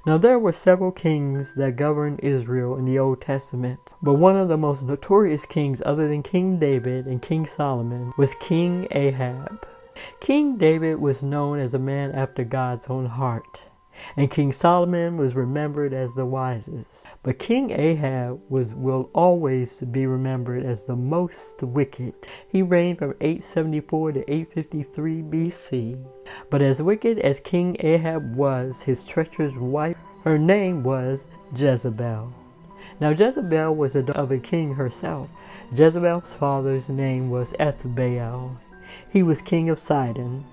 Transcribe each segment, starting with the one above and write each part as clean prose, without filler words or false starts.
Now there were several kings that governed Israel in the Old Testament, but one of the most notorious kings other than King David and King Solomon was King Ahab. King David was known as a man after God's own heart, and King Solomon was remembered as the wisest. But King Ahab will always be remembered as the most wicked. He reigned from 874 to 853 BC. But as wicked as King Ahab was, his treacherous wife, her name was Jezabel. Now Jezabel was a daughter of a king herself. Jezebel's father's name was Ethbaal. He was king of Sidon,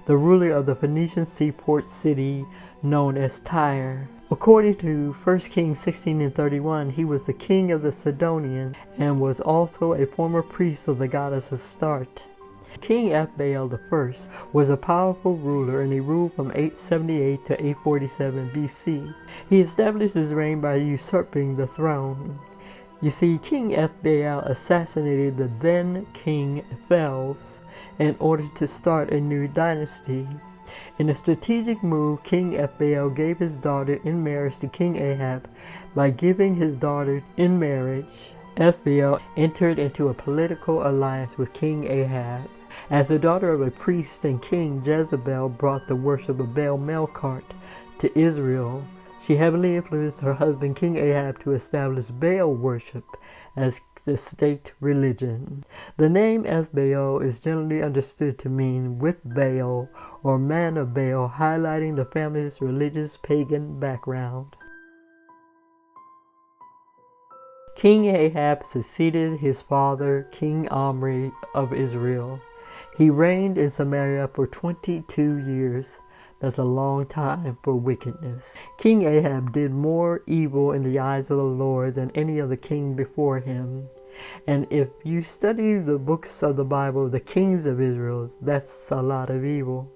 the ruler of the Phoenician seaport city known as Tyre. According to 1 Kings 16:31, he was the king of the Sidonians and was also a former priest of the goddess Astarte. King Ethbaal I was a powerful ruler, and he ruled from 878 to 847 BC. He established his reign by usurping the throne. You see, King Ethbaal assassinated the then King Thales in order to start a new dynasty. In a strategic move, King Ethbaal gave his daughter in marriage to King Ahab. By giving his daughter in marriage, Ethbaal entered into a political alliance with King Ahab. As the daughter of a priest and king, Jezebel brought the worship of Baal Melkart to Israel. She heavily influenced her husband King Ahab to establish Baal worship as the state religion. The name Ethbaal is generally understood to mean with Baal or man of Baal, highlighting the family's religious pagan background. King Ahab succeeded his father, King Omri of Israel. He reigned in Samaria for 22 years. That's a long time for wickedness. King Ahab did more evil in the eyes of the Lord than any other king before him. And if you study the books of the Bible, the kings of Israel, that's a lot of evil.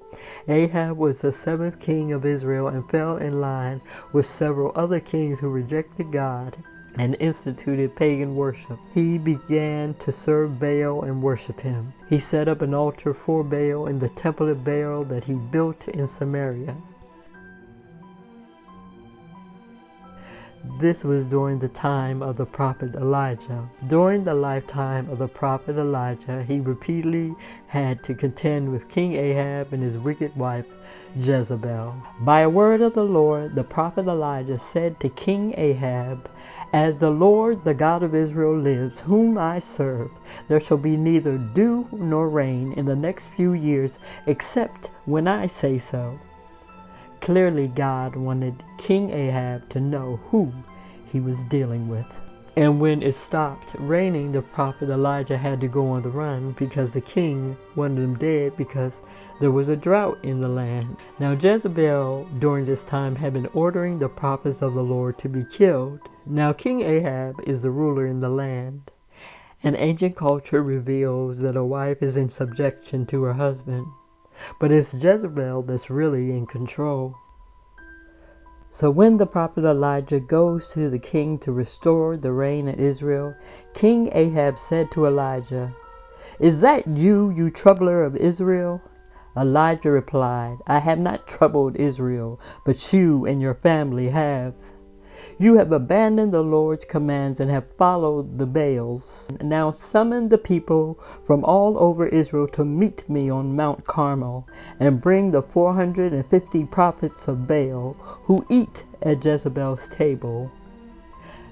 Ahab was the seventh king of Israel and fell in line with several other kings who rejected God and instituted pagan worship. He began to serve Baal and worship him. He set up an altar for Baal in the temple of Baal that he built in Samaria. This was during the time of the prophet Elijah. During the lifetime of the prophet Elijah, he repeatedly had to contend with King Ahab and his wicked wife Jezebel. By a word of the Lord, the prophet Elijah said to King Ahab, "As the Lord, the God of Israel, lives, whom I serve, there shall be neither dew nor rain in the next few years, except when I say so." Clearly, God wanted King Ahab to know who he was dealing with. And when it stopped raining, the prophet Elijah had to go on the run because the king wanted him dead because there was a drought in the land. Now Jezebel during this time had been ordering the prophets of the Lord to be killed. Now King Ahab is the ruler in the land. And ancient culture reveals that a wife is in subjection to her husband. But it's Jezebel that's really in control. So when the prophet Elijah goes to the king to restore the rain in Israel, King Ahab said to Elijah, "Is that you, you troubler of Israel?" Elijah replied, "I have not troubled Israel, but you and your family have. You have abandoned the Lord's commands and have followed the Baals. Now summon the people from all over Israel to meet me on Mount Carmel, and bring the 450 prophets of Baal who eat at Jezebel's table."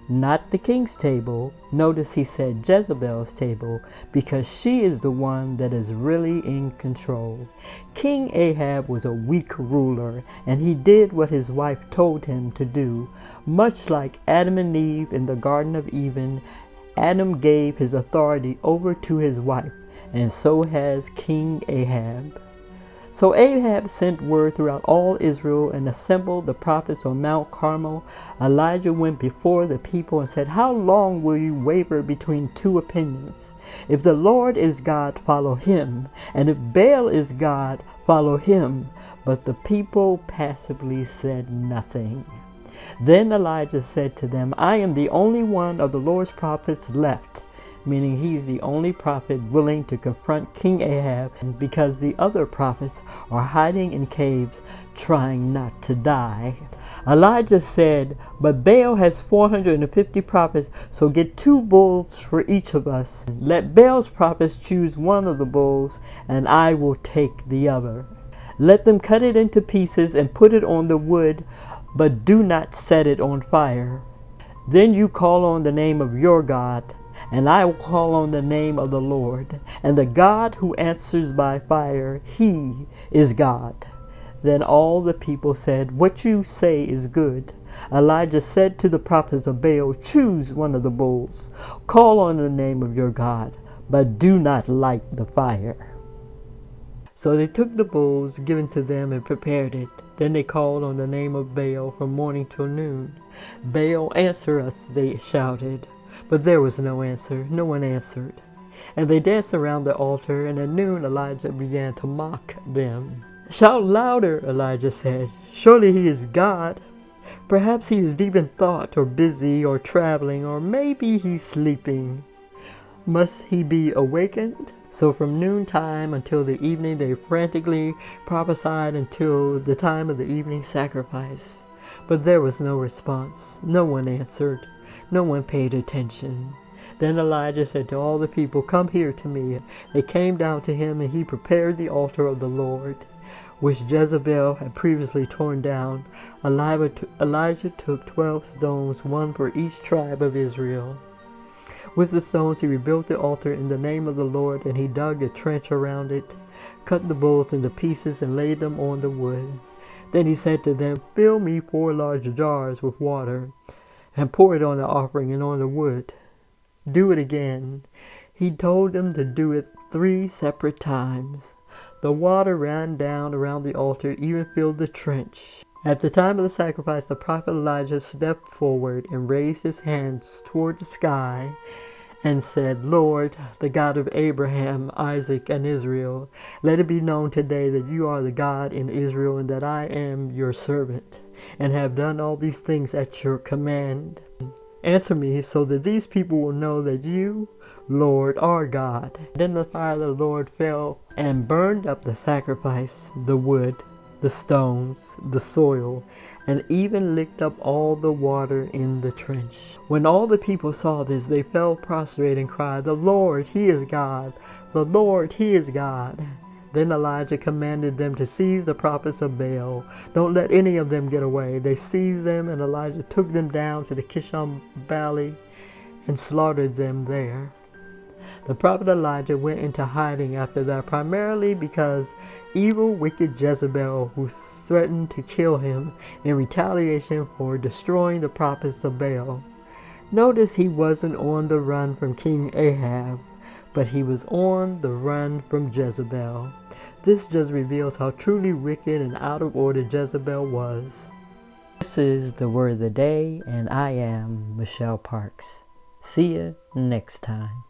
Not the king's table. Notice he said Jezebel's table, because she is the one that is really in control. King Ahab was a weak ruler, and he did what his wife told him to do. Much like Adam and Eve in the Garden of Eden, Adam gave his authority over to his wife, and so has King Ahab. So Ahab sent word throughout all Israel and assembled the prophets on Mount Carmel. Elijah went before the people and said, "How long will you waver between two opinions? If the Lord is God, follow him, and if Baal is God, follow him." But the people passively said nothing. Then Elijah said to them, "I am the only one of the Lord's prophets left. meaning he's the only prophet willing to confront King Ahab because the other prophets are hiding in caves trying not to die. Elijah said, "But Baal has 450 prophets, so get 2 bulls for each of us. Let Baal's prophets choose one of the bulls, and I will take the other. Let them cut it into pieces and put it on the wood, but do not set it on fire. Then you call on the name of your God, and I will call on the name of the Lord, and the God who answers by fire, he is God." Then all the people said, "What you say is good." Elijah said to the prophets of Baal, "Choose one of the bulls, call on the name of your God, but do not light the fire." So they took the bulls given to them and prepared it. Then they called on the name of Baal from morning till noon. "Baal, answer us," they shouted. But there was no answer. No one answered. And they danced around the altar, and at noon Elijah began to mock them. "Shout louder," Elijah said. "Surely he is God. Perhaps he is deep in thought, or busy, or traveling, or maybe he's sleeping. Must he be awakened?" So from noontime until the evening they frantically prophesied until the time of the evening sacrifice. But there was no response. No one answered. No one paid attention. Then Elijah said to all the people, "Come here to me." They came down to him, and he prepared the altar of the Lord, which Jezabel had previously torn down. Elijah took 12 stones, one for each tribe of Israel. With the stones he rebuilt the altar in the name of the Lord, and he dug a trench around it, cut the bulls into pieces, and laid them on the wood. Then he said to them, "Fill me 4 large jars with water, and pour it on the offering and on the wood. Do it again." He told them to do it 3 separate times. The water ran down around the altar, even filled the trench. At the time of the sacrifice, the prophet Elijah stepped forward and raised his hands toward the sky and said, "Lord, the God of Abraham, Isaac, and Israel, let it be known today that you are the God in Israel, and that I am your servant, and have done all these things at your command. Answer me, so that these people will know that you, Lord, are God." Then the fire of the Lord fell and burned up the sacrifice, the wood, the stones, the soil, and even licked up all the water in the trench. When all the people saw this, they fell prostrate and cried, "The Lord, he is God! The Lord, he is God!" Then Elijah commanded them to seize the prophets of Baal. "Don't let any of them get away." They seized them, and Elijah took them down to the Kishon Valley and slaughtered them there. The prophet Elijah went into hiding after that, primarily because evil, wicked Jezebel, who threatened to kill him in retaliation for destroying the prophets of Baal. Notice he wasn't on the run from King Ahab, but he was on the run from Jezebel. This just reveals how truly wicked and out of order Jezebel was. This is the Word of the Day, and I am Michelle Parks. See you next time.